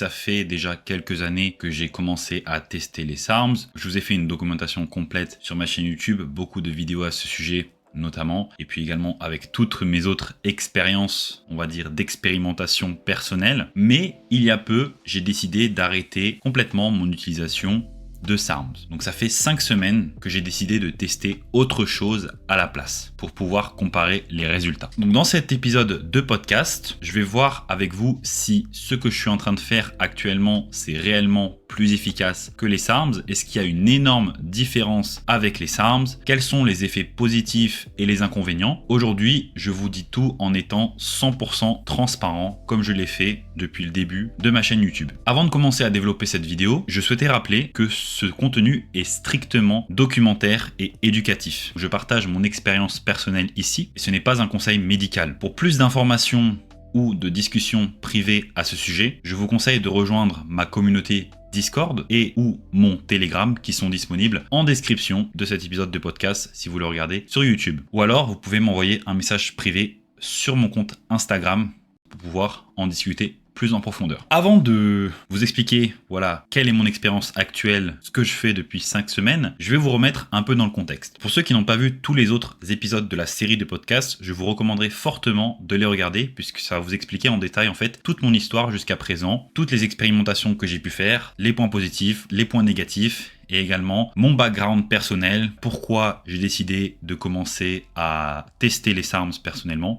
Ça fait déjà quelques années que j'ai commencé à tester les SARMs. Je vous ai fait une documentation complète sur ma chaîne YouTube, beaucoup de vidéos à ce sujet notamment, et puis également avec toutes mes autres expériences, on va dire d'expérimentation personnelle. Mais il y a peu, j'ai décidé d'arrêter complètement mon utilisation de SARMs. Donc ça fait 5 semaines que j'ai décidé de tester autre chose à la place pour pouvoir comparer les résultats. Donc dans cet épisode de podcast, je vais voir avec vous si ce que je suis en train de faire actuellement, c'est réellement plus efficace que les SARMs. Est-ce qu'il y a une énorme différence avec les SARMs? Quels sont les effets positifs et les inconvénients? Aujourd'hui, je vous dis tout en étant 100% transparent comme je l'ai fait depuis le début de ma chaîne YouTube. Avant de commencer à développer cette vidéo, je souhaitais rappeler que ce contenu est strictement documentaire et éducatif. Je partage mon expérience personnelle ici et ce n'est pas un conseil médical. Pour plus d'informations ou de discussions privées à ce sujet, je vous conseille de rejoindre ma communauté Discord et ou mon Telegram qui sont disponibles en description de cet épisode de podcast si vous le regardez sur YouTube. Ou alors vous pouvez m'envoyer un message privé sur mon compte Instagram pour pouvoir en discuter plus en profondeur. Avant de vous expliquer voilà, quelle est mon expérience actuelle, ce que je fais depuis 5 semaines, je vais vous remettre un peu dans le contexte. Pour ceux qui n'ont pas vu tous les autres épisodes de la série de podcasts, je vous recommanderais fortement de les regarder puisque ça va vous expliquer en détail en fait toute mon histoire jusqu'à présent, toutes les expérimentations que j'ai pu faire, les points positifs, les points négatifs et également mon background personnel, pourquoi j'ai décidé de commencer à tester les SARMs personnellement